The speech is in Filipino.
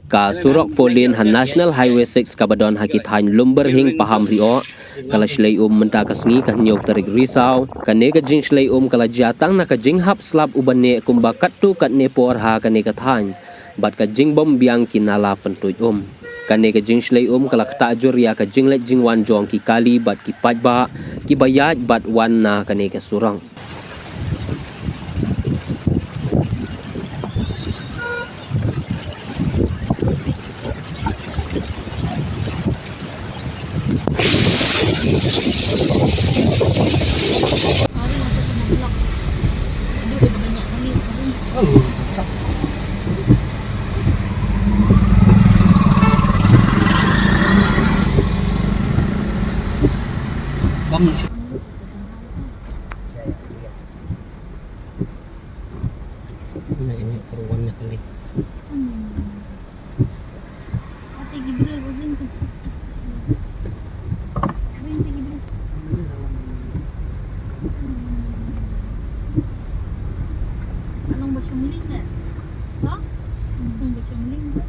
Ka surok folin han National Highway 6 kabadon hakithain lumber hing paham rio kala shlei menta kasngi kan nyok tarik risau kane ka jing shlei kala jatang na ka jing hap slap ubane kumba kattu kat ne por ha kane ka thain bat ka jing bom biang kinala pentuj kane ka jing shlei kala kta jur ya ka jing let jing wan jong ki kali bat ki pajba ki bayaj bat wan na kane ka surang Nah, ini keruannya kali. Ate Gibril, berhenti. Berhenti Gibril. Anong basyong ling na? Ha? Anong basyong ling na?